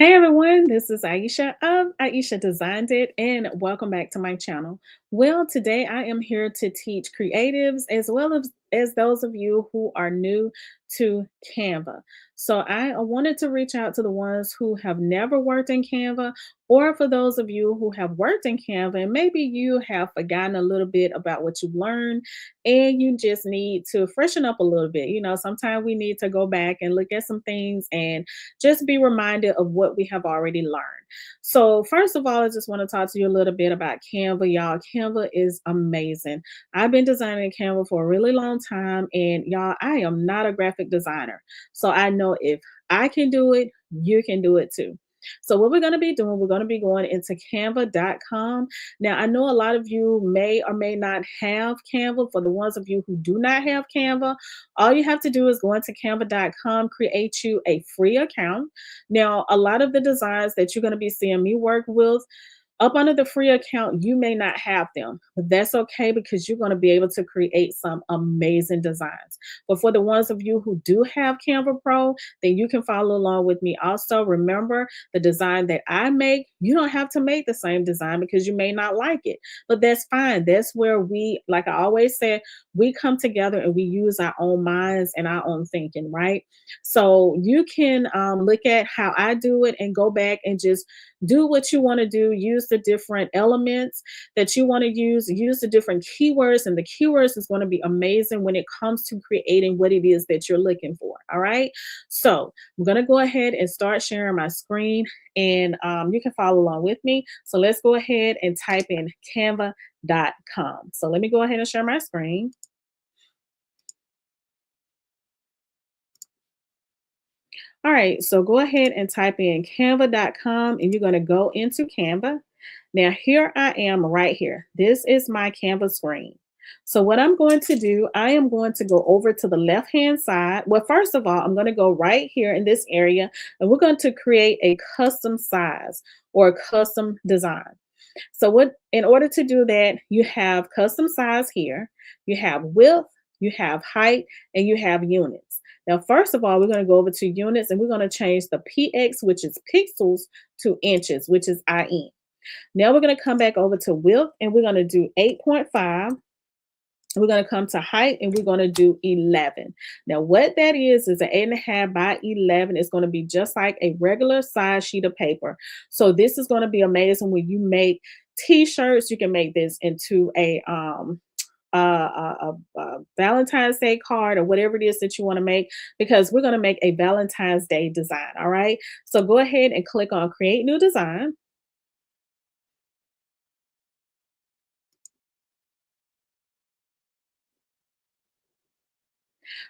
Hey everyone, this is Aisha of Aisha Designed It, and welcome back to my channel. Well, today I am here to teach creatives as well as those of you who are new to Canva. So I wanted to reach out to the ones who have never worked in Canva, or for those of you who have worked in Canva and maybe you have forgotten a little bit about what you've learned and you just need to freshen up a little bit. Sometimes we need to go back and look at some things and just be reminded of what we have already learned. So, first of all, I just want to talk to you a little bit about Canva. Y'all, Canva is amazing. I've been designing Canva for a really long time, and y'all, I am not a graphic designer. So, I know if I can do it, you can do it too. So, what we're going to be doing, we're going to be going into canva.com. Now, I know a lot of you may or may not have Canva. For the ones of you who do not have Canva, all you have to do is go into canva.com, create you a free account. Now, a lot of the designs that you're going to be seeing me work with, up under the free account, you may not have them, but that's okay because you're going to be able to create some amazing designs. But for the ones of you who do have Canva Pro, then you can follow along with me. Also, remember the design that I make, you don't have to make the same design because you may not like it, but that's fine. That's where we, like I always say, we come together and we use our own minds and our own thinking, right? So you can look at how I do it and go back and just do what you want to do, use the different elements that you want to use the different keywords, and the keywords is going to be amazing when it comes to creating what it is that you're looking for. All right, so I'm going to go ahead and start sharing my screen, and you can follow along with me. So let's go ahead and type in canva.com. So let me go ahead and share my screen. All right, so go ahead and type in canva.com and you're going to go into Canva. Now, here I am right here. This is my Canva screen. So, what I'm going to do, I am going to go over to the left hand side. Well, first of all, I'm going to go right here in this area and we're going to create a custom size or a custom design. So, what in order to do that, you have custom size here, you have width, you have height, and you have units. Now, first of all, we're going to go over to units and we're going to change the px, which is pixels, to inches, which is in. Now we're going to come back over to width and we're going to do 8.5. We're going to come to height and we're going to do 11. Now, what that is an 8.5 by 11. It's going to be just like a regular size sheet of paper. So this is going to be amazing when you make t-shirts. You can make this into a Valentine's Day card or whatever it is that you want to make, because we're going to make a Valentine's Day design. All right. So go ahead and click on create new design.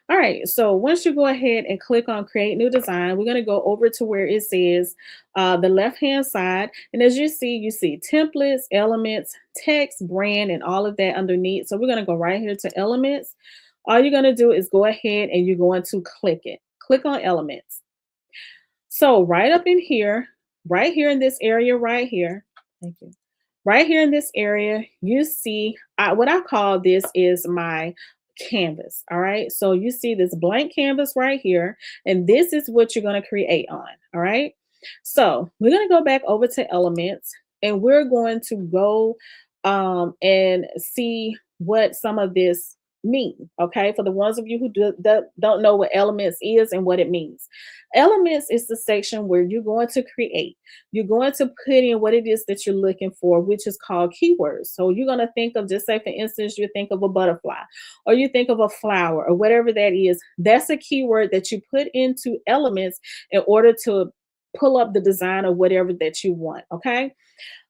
All right, so once you go ahead and click on create new design, we're going to go over to where it says the left hand side. And as you see templates, elements, text, brand, and all of that underneath. So we're going to go right here to elements. All you're going to do is go ahead and you're going to click it. Click on elements. So right up in here, right here in this area right here, thank you. Right here in this area, you see what I call this is my canvas. All right. So you see this blank canvas right here, and this is what you're going to create on. All right. So we're going to go back over to elements and we're going to go and see what some of this mean. Okay. For the ones of you who don't know what elements is and what it means. Elements is the section where you're going to create. You're going to put in what it is that you're looking for, which is called keywords. So you're going to think of, just say, for instance, you think of a butterfly or you think of a flower or whatever that is. That's a keyword that you put into elements in order to pull up the design or whatever that you want. Okay.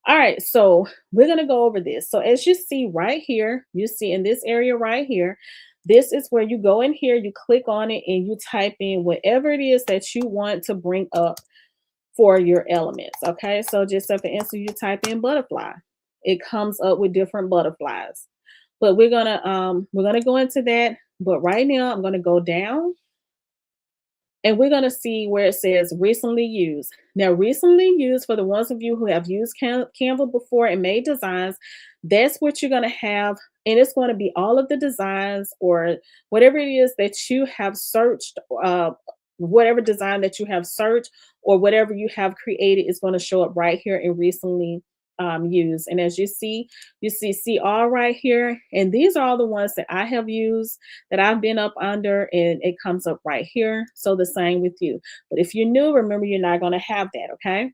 All right. So we're going to go over this. So as you see right here, you see in this area right here, this is where you go in here, you click on it and you type in whatever it is that you want to bring up for your elements. Okay, so just so for instance, you type in butterfly, it comes up with different butterflies. But we're gonna go into that. But right now, I'm gonna go down and we're gonna see where it says recently used. Now, recently used, for the ones of you who have used Canva before and made designs, that's what you're gonna have, and it's going to be all of the designs or whatever it is that you have searched whatever design that you have searched or whatever you have created is going to show up right here in recently used. And as you see all right here. And these are all the ones that I have used that I've been up under, and it comes up right here. So the same with you. But if you're new, remember you're not going to have that. Okay.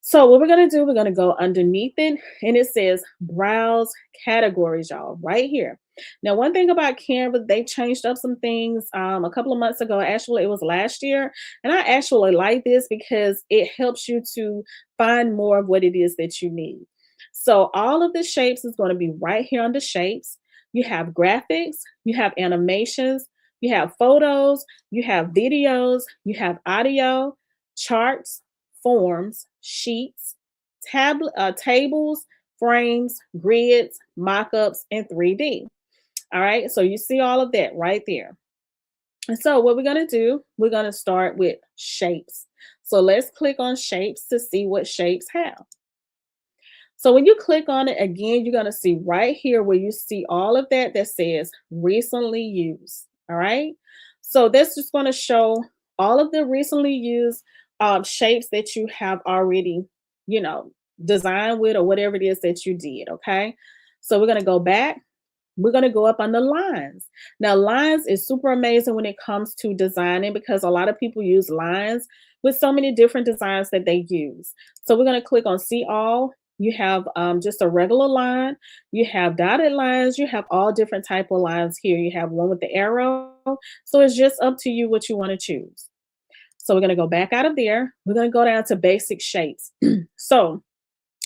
So what we're gonna do, we're gonna go underneath it, and it says browse categories, y'all, right here. Now, one thing about Canva, they changed up some things a couple of months ago. Actually, it was last year, and I actually like this because it helps you to find more of what it is that you need. So all of the shapes is going to be right here under shapes. You have graphics, you have animations, you have photos, you have videos, you have audio, charts, forms, sheets, tables, frames, grids, mockups, and 3D. All right, so you see all of that right there. And so what we're going to do, we're going to start with shapes. So let's click on shapes to see what shapes have. So when you click on it again, you're going to see right here where you see all of that that says recently used. All right. So that's just going to show all of the recently used shapes that you have already, you know, designed with or whatever it is that you did. Okay. So we're going to go back. We're going to go up on the lines. Now, lines is super amazing when it comes to designing because a lot of people use lines with so many different designs that they use. So we're going to click on see all. You have just a regular line. You have dotted lines. You have all different type of lines here. You have one with the arrow. So it's just up to you what you want to choose. So we're going to go back out of there. We're going to go down to basic shapes. So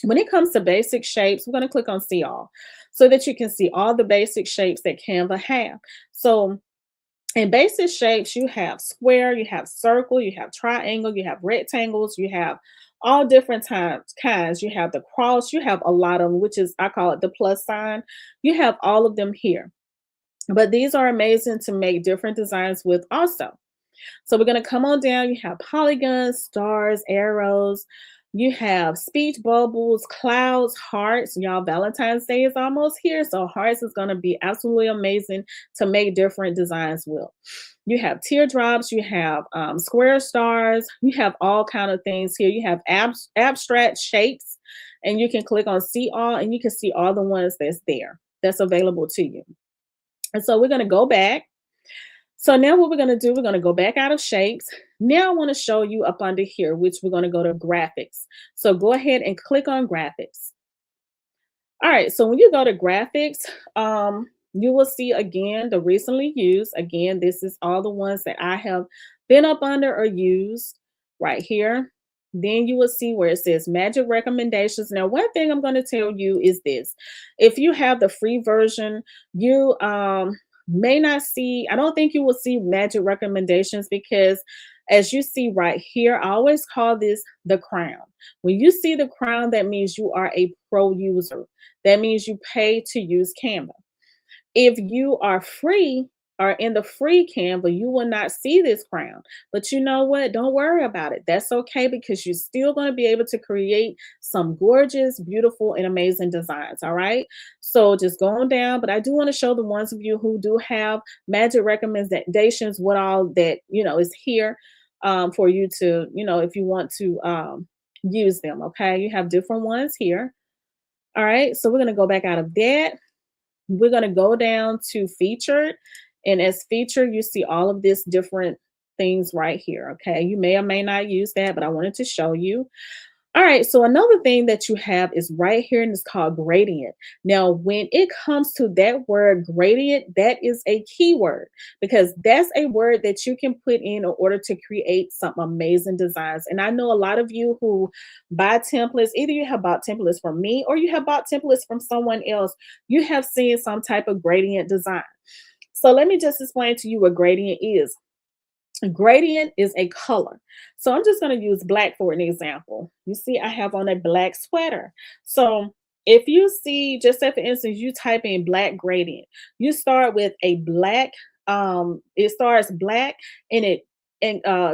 when it comes to basic shapes, we're going to click on see all so that you can see all the basic shapes that Canva have. So in basic shapes, you have square, you have circle, you have triangle, you have rectangles, you have all different types, kinds. You have the cross, you have a lot of them, which is, I call it the plus sign. You have all of them here. But these are amazing to make different designs with also. So we're going to come on down. You have polygons, stars, arrows. You have speech bubbles, clouds, hearts. Y'all, Valentine's Day is almost here. So hearts is going to be absolutely amazing to make different designs with. You have teardrops. You have square stars. You have all kind of things here. You have abstract shapes. And you can click on see all and you can see all the ones that's there, that's available to you. And so we're going to go back. So now what we're going to do, we're going to go back out of shapes. Now I want to show you up under here, which we're going to go to graphics. So go ahead and click on graphics. All right, so when you go to graphics, you will see again the recently used. Again, this is all the ones that I have been up under or used right here. Then you will see where it says magic recommendations. Now, one thing I'm going to tell you is this. If you have the free version, you may not see, I don't think you will see magic recommendations because as you see right here, I always call this the crown. When you see the crown, that means you are a pro user. That means you pay to use Canva. If you are free or in the free Canva, you will not see this crown. But you know what? Don't worry about it. That's okay because you're still going to be able to create some gorgeous, beautiful, and amazing designs. All right. So just going down, but I do want to show the ones of you who do have magic recommendations, what all that, is here for you to, if you want to use them. Okay. You have different ones here. All right. So we're going to go back out of that. We're going to go down to featured. And as featured, you see all of this different things right here. Okay. You may or may not use that, but I wanted to show you. All right. So another thing that you have is right here, and it's called gradient. Now, when it comes to that word gradient, that is a keyword because that's a word that you can put in order to create some amazing designs. And I know a lot of you who buy templates, either you have bought templates from me or you have bought templates from someone else, you have seen some type of gradient design. So let me just explain to you what gradient is. A gradient is a color. So I'm just going to use black for an example. You see, I have on a black sweater. So if you see, just say for instance, you type in black gradient, you start with a black, it starts black and it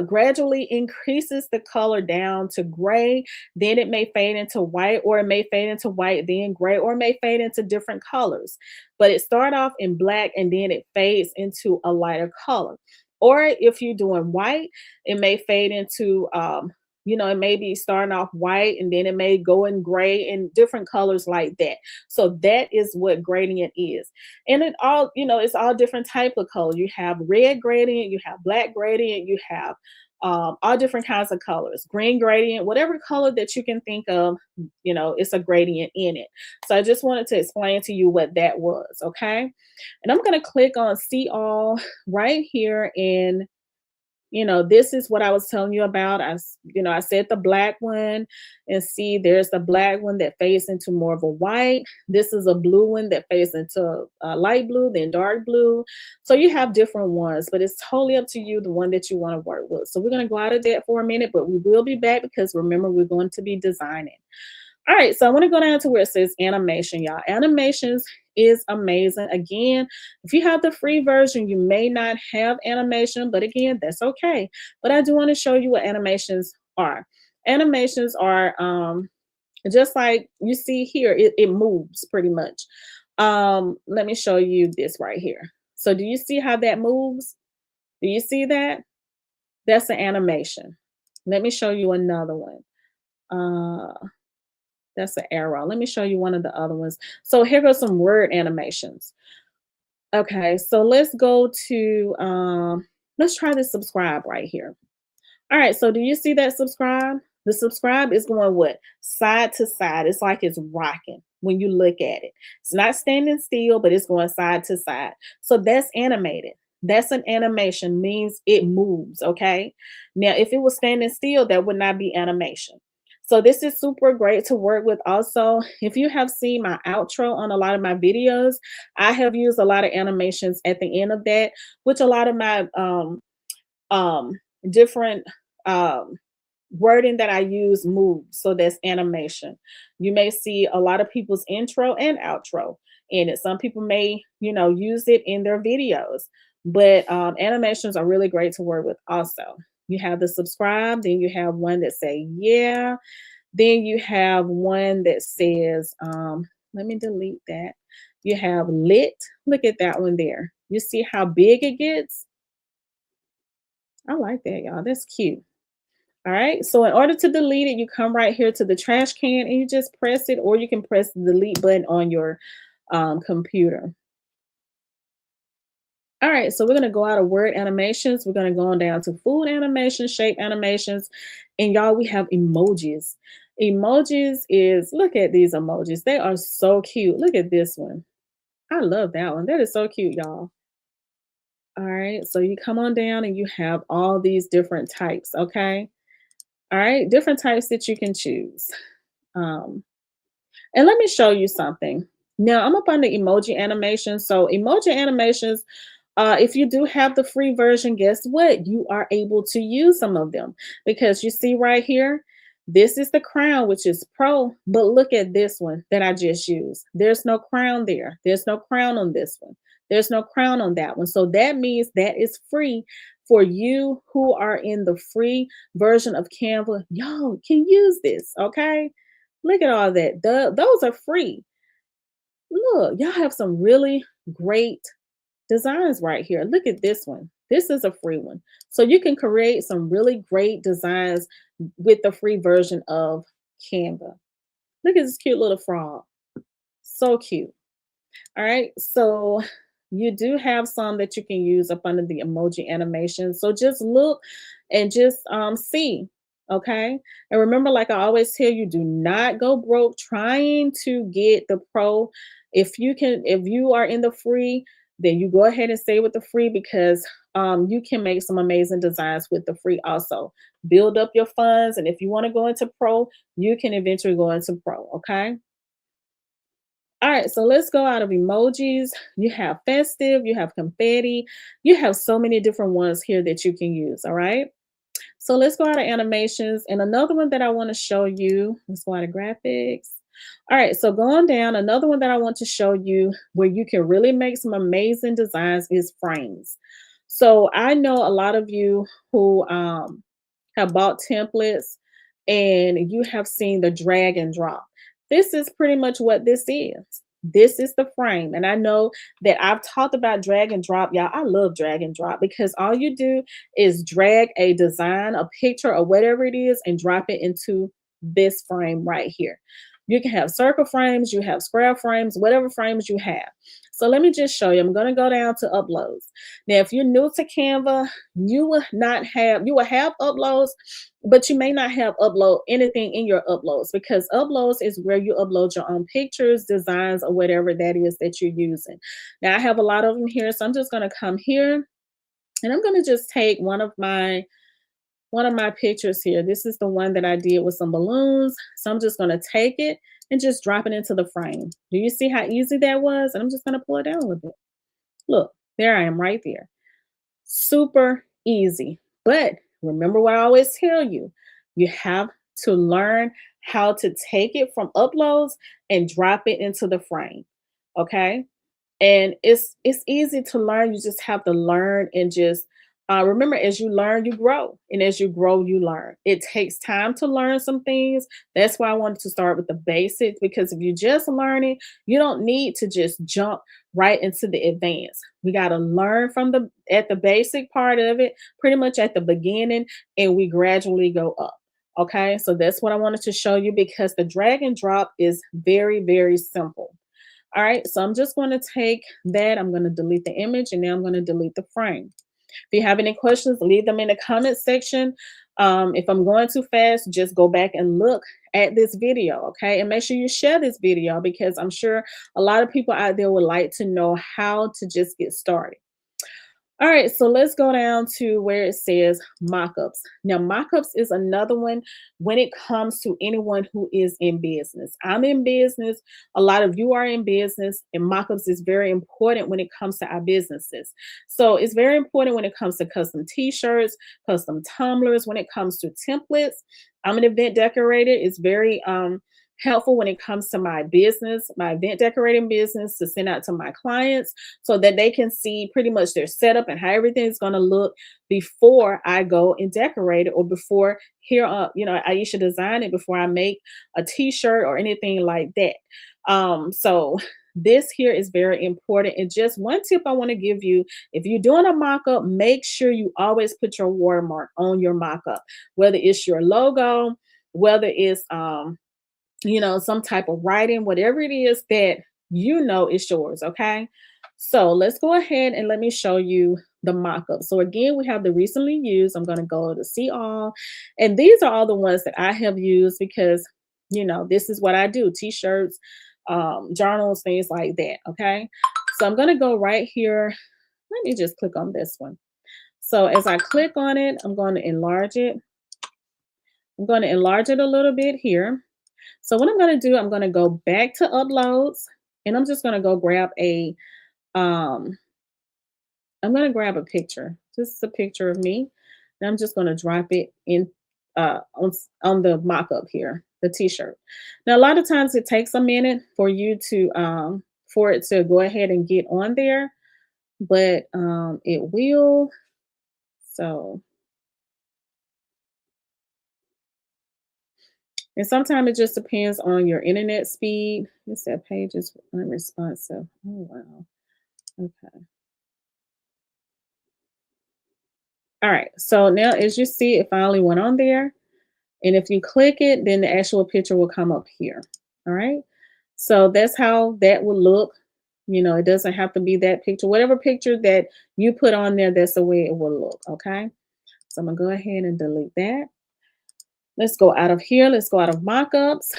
gradually increases the color down to gray. Then it may fade into white, or it may fade into white, then gray, or it may fade into different colors. But it start off in black and then it fades into a lighter color. Or if you're doing white, it may fade into it may be starting off white and then it may go in gray and different colors like that. So that is what gradient is. And it all, it's all different type of color. You have red gradient, you have black gradient, you have all different kinds of colors, green gradient, whatever color that you can think of, it's a gradient in it. So I just wanted to explain to you what that was, okay? And I'm going to click on see all right here. And this is what I was telling you about. I said the black one, and see, there's the black one that fades into more of a white. This is a blue one that fades into light blue, then dark blue. So you have different ones, but it's totally up to you, the one that you want to work with. So we're going to go out of that for a minute, but we will be back because remember, we're going to be designing. All right, so I want to go down to where it says animation, y'all. Animations is amazing. Again, if you have the free version, you may not have animation, but again, that's okay. But I do want to show you what animations are. Animations are just like you see here, it moves pretty much. Let me show you this right here. So do you see how that moves? Do you see that? That's an animation. Let me show you another one. That's an arrow. Let me show you one of the other ones. So here goes some word animations. Okay, so let's go to let's try this subscribe right here. All right, so do you see that subscribe? The subscribe is going what? Side to side. It's like it's rocking when you look at it. It's not standing still, but it's going side to side. So that's animated. That's an animation, means it moves, okay? Now, if it was standing still, that would not be animation. So this is super great to work with also. If you have seen my outro on a lot of my videos, I have used a lot of animations at the end of that, which a lot of my um different um wording that I use moves. So that's animation. You may see a lot of people's intro and outro in it. Some people may, use it in their videos, but animations are really great to work with also. You have the subscribe, then you have one that say yeah, then you have one that says, let me delete that. You have lit. Look at that one there. You see how big it gets? I like that, y'all. That's cute. All right. So in order to delete it, you come right here to the trash can and you just press it, or you can press the delete button on your computer. All right. So we're going to go out of word animations. We're going to go on down to food animations, shape animations. And y'all, we have emojis. Emojis is, look at these emojis. They are so cute. Look at this one. I love that one. That is so cute, y'all. All right. So you come on down and you have all these different types. Okay. All right, different types that you can choose. Um, and let me show you something. Now I'm up on the emoji animations. So emoji animations, if you do have the free version, guess what? You are able to use some of them because you see right here, this is the crown, which is pro, but look at this one that I just used. There's no crown there. There's no crown on this one. There's no crown on that one. So that means that is free for you who are in the free version of Canva. Y'all can use this, okay? Look at all that. Those are free. Look, y'all have some really great designs right here. Look at this one. This is a free one. So you can create some really great designs with the free version of Canva. Look at this cute little frog. So cute. All right. So you do have some that you can use up under the emoji animation. So just look and just see. Okay. And remember, like I always tell you, do not go broke trying to get the pro. If you are in the free, then you go ahead and stay with the free because you can make some amazing designs with the free also. Build up your funds. And if you want to go into pro, you can eventually go into pro. Okay. All right, so let's go out of emojis. You have festive, you have confetti, you have so many different ones here that you can use. All right, so let's go out of animations. And another one that I want to show you, let's go out of graphics. All right, so going down, another one that I want to show you where you can really make some amazing designs is frames. So I know a lot of you who have bought templates and you have seen the drag and drop. This is pretty much what this is. This is the frame. And I know that I've talked about drag and drop. Y'all, I love drag and drop because all you do is drag a design, a picture, or whatever it is, and drop it into this frame right here. You can have circle frames, you have square frames, whatever frames you have. So let me just show you. I'm going to go down to uploads. Now, if you're new to Canva, you will have uploads, but you may not have upload anything in your uploads, because uploads is where you upload your own pictures, designs, or whatever that is that you're using. Now I have a lot of them here, so I'm just going to come here and I'm going to just take one of my pictures here. This is the one that I did with some balloons. So I'm just going to take it and just drop it into the frame. Do you see how easy that was? And I'm just going to pull it down a little bit. Look, there I am right there. Super easy. But remember what I always tell you, you have to learn how to take it from uploads and drop it into the frame. Okay. And it's easy to learn. You just have to learn and just remember, as you learn, you grow, and as you grow, you learn. It takes time to learn some things. That's why I wanted to start with the basics, because if you're just learning, you don't need to just jump right into the advanced. We got to learn from the basic part of it, pretty much at the beginning, and we gradually go up. Okay, so that's what I wanted to show you, because the drag and drop is very, very simple. All right, so I'm just going to take that. I'm going to delete the image, and now I'm going to delete the frame. If you have any questions, leave them in the comment section. If I'm going too fast, just go back and look at this video, okay? And make sure you share this video, because I'm sure a lot of people out there would like to know how to just get started. All right, so let's go down to where it says mockups. Now, mockups is another one when it comes to anyone who is in business. I'm in business. A lot of you are in business, and mockups is very important when it comes to our businesses. So it's very important when it comes to custom t-shirts, custom tumblers, when it comes to templates. I'm an event decorator. It's very helpful when it comes to my business, my event decorating business, to send out to my clients so that they can see pretty much their setup and how everything is going to look before I go and decorate it, or before here, Ieasha design it, before I make a t-shirt or anything like that. So this here is very important. And just one tip I want to give you: if you're doing a mock-up, make sure you always put your watermark on your mock-up, whether it's your logo, whether it's some type of writing, whatever it is that is yours. Okay. So let's go ahead and let me show you the mock-up. So again, we have the recently used. I'm going to go to see all. And these are all the ones that I have used, because, this is what I do: t-shirts, journals, things like that. Okay. So I'm going to go right here. Let me just click on this one. So as I click on it, I'm going to enlarge it. I'm going to enlarge it a little bit here. So what I'm going to do, I'm going to go back to uploads, and I'm just going to go grab um, I'm going to grab a picture. This is a picture of me. And I'm just going to drop it in on the mock-up here, the t-shirt. Now, a lot of times it takes a minute for you to, for it to go ahead and get on there, but it will. So, and sometimes it just depends on your internet speed. It said page is unresponsive. Oh, wow. Okay. All right. So now, as you see, it finally went on there. And if you click it, then the actual picture will come up here. All right. So that's how that will look. It doesn't have to be that picture. Whatever picture that you put on there, that's the way it will look. Okay. So I'm going to go ahead and delete that. Let's go out of here. Let's go out of mockups.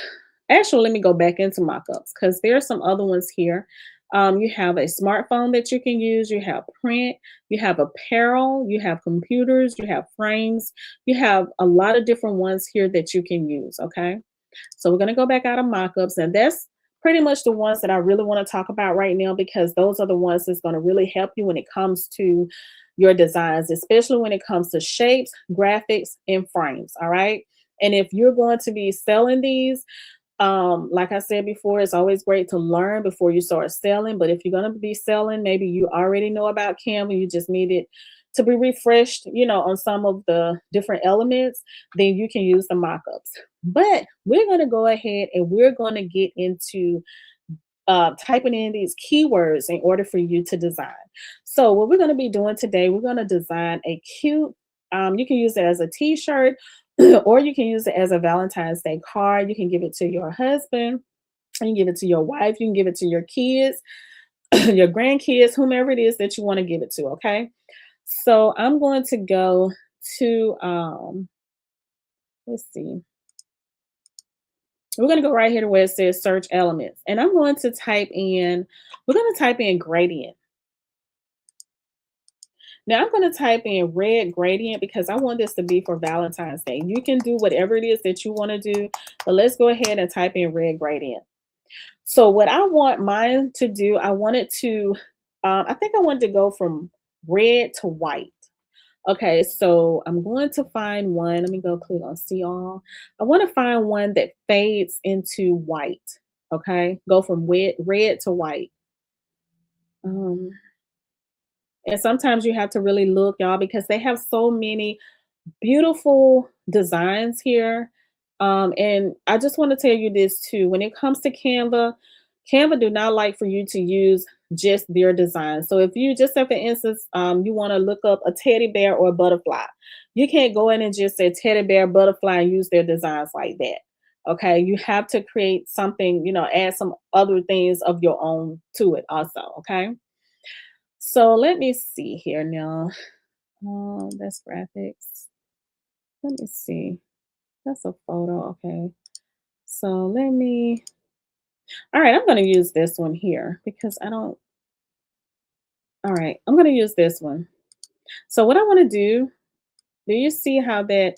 Actually, let me go back into mockups, because there are some other ones here. You have a smartphone that you can use. You have print. You have apparel. You have computers. You have frames. You have a lot of different ones here that you can use. Okay. So we're going to go back out of mockups. And that's pretty much the ones that I really want to talk about right now, because those are the ones that's going to really help you when it comes to your designs, especially when it comes to shapes, graphics, and frames. All right. And if you're going to be selling these, like I said before, it's always great to learn before you start selling. But if you're going to be selling, maybe you already know about Canva, you just need it to be refreshed, on some of the different elements, then you can use the mockups. But we're going to go ahead and we're going to get into typing in these keywords in order for you to design. So what we're going to be doing today, we're going to design a cute, you can use it as a t-shirt or you can use it as a Valentine's Day card. You can give it to your husband, you can give it to your wife, you can give it to your kids, your grandkids, whomever it is that you want to give it to. Okay. So I'm going to go to, let's see, we're going to go right here to where it says search elements. And I'm going to type in, we're going to type in gradient. Now I'm going to type in red gradient because I want this to be for Valentine's Day. You can do whatever it is that you want to do, but let's go ahead and type in red gradient. So what I want mine to do, I want it to, I think I want to go from red to white. Okay, so I'm going to find one. Let me go click on see all. I want to find one that fades into white. Okay, go from red to white. Um, and sometimes you have to really look, y'all, because they have so many beautiful designs here. And I just want to tell you this too. When it comes to Canva, Canva do not like for you to use just their design. So if you just say, for instance, you want to look up a teddy bear or a butterfly, you can't go in and just say teddy bear, butterfly, and use their designs like that. Okay, you have to create something, add some other things of your own to it also. Okay, so let me see here now. That's graphics. Let me see. That's a photo. Okay. So let me, all right, I'm going to use this one here because I don't, all right, I'm going to use this one. So what I want to do you see how that,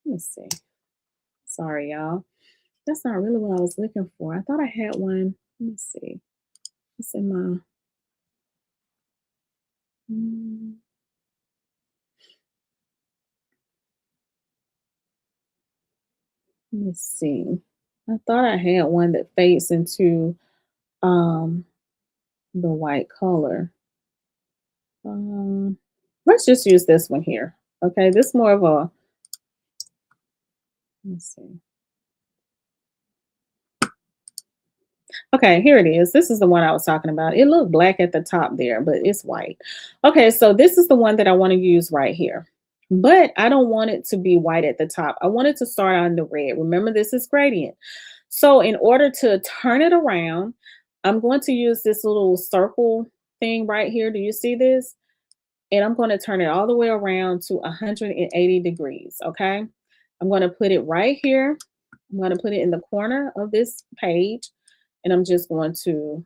let me see. Sorry, y'all. That's not really what I was looking for. I thought I had one. Let me see. It's in my, mm, let me see. I thought I had one that fades into um the white color. Um, let's just use this one here. Okay, this more of a, let's see. Okay, here it is. This is the one I was talking about. It looked black at the top there, but it's white. Okay, so this is the one that I want to use right here. But I don't want it to be white at the top. I want it to start on the red. Remember, this is gradient. So in order to turn it around, I'm going to use this little circle thing right here. Do you see this? And I'm going to turn it all the way around to 180 degrees. Okay. I'm going to put it right here. I'm going to put it in the corner of this page and I'm just going to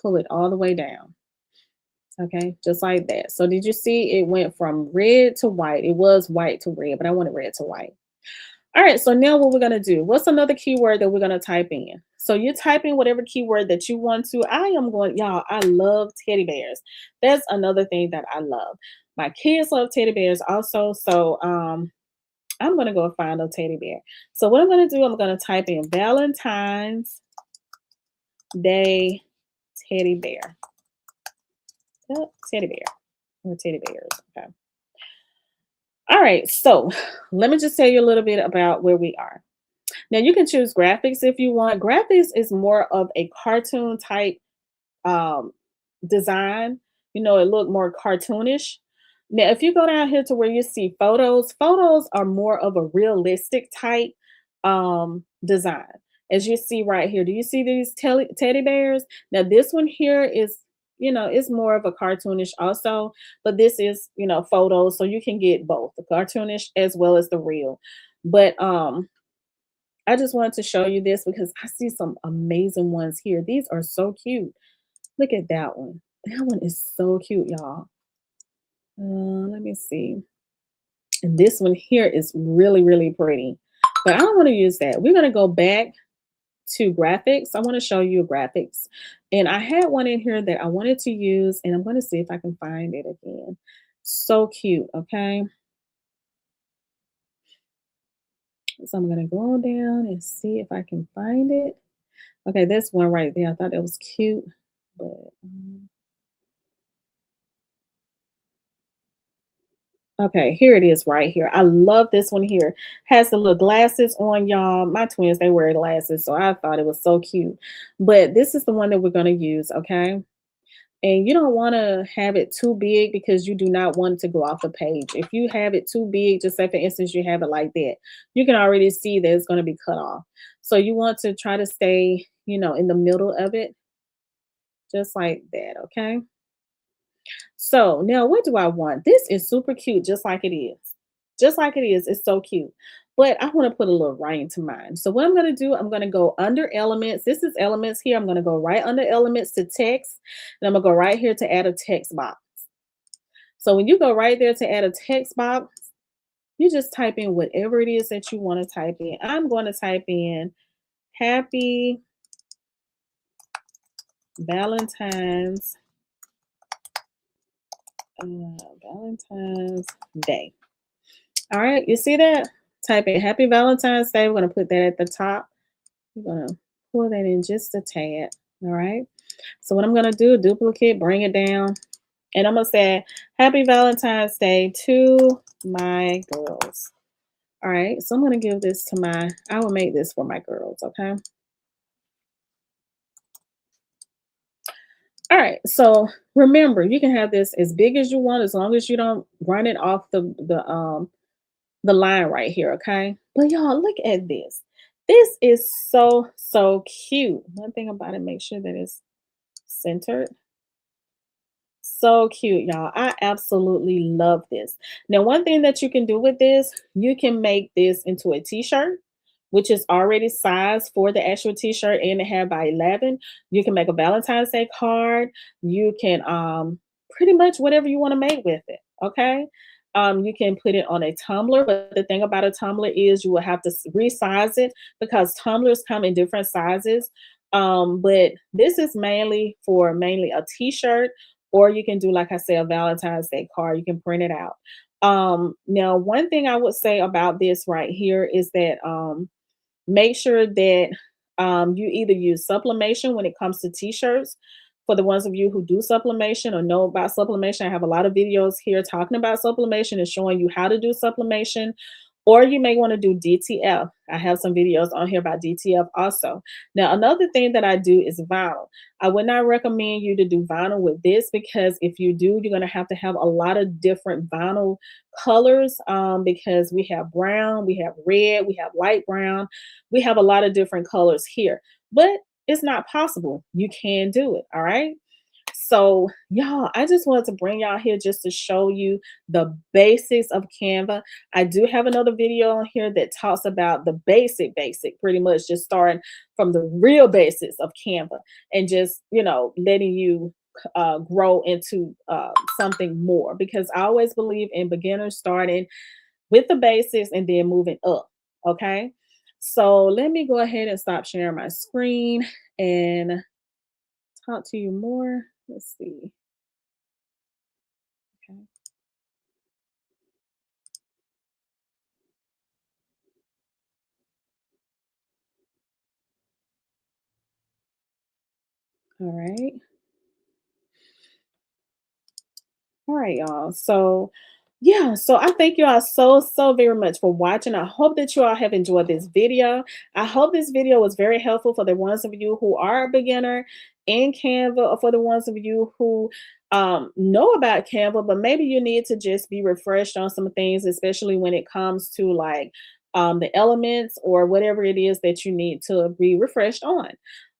pull it all the way down. Okay, just like that. So did you see it went from red to white? It was white to red, but I wanted red to white. All right, so now what we're gonna do, what's another keyword that we're gonna type in? So you type in whatever keyword that you want to. I am going, y'all, I love teddy bears. That's another thing that I love. My kids love teddy bears also. So I'm gonna go find a teddy bear. So what I'm gonna do, I'm gonna type in Valentine's Day teddy bear. Teddy bear or teddy bears. Okay. All right. So let me just tell you a little bit about where we are. Now you can choose graphics if you want. Graphics is more of a cartoon type um, design. It looked more cartoonish. Now, if you go down here to where you see photos, photos are more of a realistic type design. As you see right here, do you see these teddy bears? Now, this one here is, it's more of a cartoonish also, but this is, photos, so you can get both the cartoonish as well as the real. But I just wanted to show you this because I see some amazing ones here. These are so cute. Look at that one. That one is so cute, y'all. Let me see. And this one here is really, really pretty. But I don't want to use that. We're going to go back to graphics. I want to show you graphics. And I had one in here that I wanted to use, and I'm going to see if I can find it again. So cute, okay? So I'm going to go down and see if I can find it. Okay, this one right there. I thought that was cute, but Okay, here it is right here. I love this one here. Has the little glasses on, y'all. My twins, they wear glasses, so I thought it was so cute. But this is the one that we're going to use, okay? And you don't want to have it too big because you do not want it to go off the page. If you have it too big, just say for instance, you have it like that, you can already see that it's going to be cut off. So you want to try to stay, in the middle of it, just like that, okay? So now what do I want? This is super cute, just like it is. Just like it is. It's so cute. But I want to put a little writing to mine. So what I'm going to do, I'm going to go under elements. This is elements here. I'm going to go right under elements to text. And I'm going to go right here to add a text box. So when you go right there to add a text box, you just type in whatever it is that you want to type in. I'm going to type in happy Valentine's Valentine's Day. All right, you see that? Type in Happy Valentine's Day. We're going to put that at the top. We're going to pull that in just a tad. All right. So what I'm going to do, duplicate, bring it down. And I'm going to say Happy Valentine's Day to my girls. All right. So I'm going to give this to I will make this for my girls. Okay. All right. So remember, you can have this as big as you want as long as you don't run it off the line right here, okay? But y'all, look at this. This is so, so cute. One thing about it, make sure that it's centered. So cute, y'all. I absolutely love this. Now, one thing that you can do with this, you can make this into a t-shirt, which is already sized for the actual t-shirt and it have by 11. You can make a Valentine's Day card. You can pretty much whatever you want to make with it. Okay. You can put it on a tumbler, but the thing about a tumbler is you will have to resize it because tumblers come in different sizes. But this is mainly a t-shirt, or you can do, like I said, a Valentine's Day card. You can print it out. Now, one thing I would say about this right here is that make sure that you either use sublimation when it comes to t-shirts. For the ones of you who do sublimation or know about sublimation, I have a lot of videos here talking about sublimation and showing you how to do sublimation. Or you may want to do DTF. I have some videos on here about DTF also. Now, another thing that I do is vinyl. I would not recommend you to do vinyl with this because if you do, you're going to have a lot of different vinyl colors because we have brown, we have red, we have light brown, we have a lot of different colors here. But it's not possible. You can do it. All right. So, y'all, I just wanted to bring y'all here just to show you the basics of Canva. I do have another video on here that talks about the basic, pretty much just starting from the real basics of Canva and just, letting you grow into something more because I always believe in beginners starting with the basics and then moving up. Okay. So let me go ahead and stop sharing my screen and talk to you more. Let's see. Okay. All right. All right, y'all. So, yeah, so I thank you all so, so very much for watching. I hope that you all have enjoyed this video. I hope this video was very helpful for the ones of you who are a beginner in Canva or for the ones of you who know about Canva, but maybe you need to just be refreshed on some things, especially when it comes to like the elements or whatever it is that you need to be refreshed on.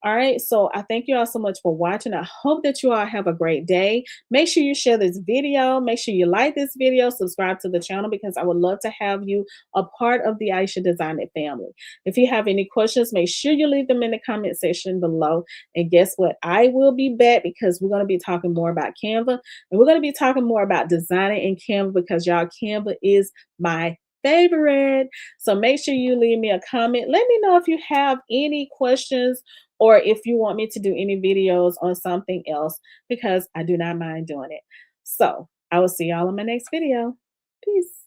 All right, so I thank you all so much for watching. I hope that you all have a great day. Make sure you share this video. Make sure you like this video, subscribe to the channel because I would love to have you a part of the Ieasha Design It family. If you have any questions, make sure you leave them in the comment section below. And guess what? I will be back because we're going to be talking more about Canva and we're going to be talking more about designing in Canva because y'all, Canva is my favorite. So make sure you leave me a comment. Let me know if you have any questions or if you want me to do any videos on something else because I do not mind doing it. So I will see y'all in my next video. Peace.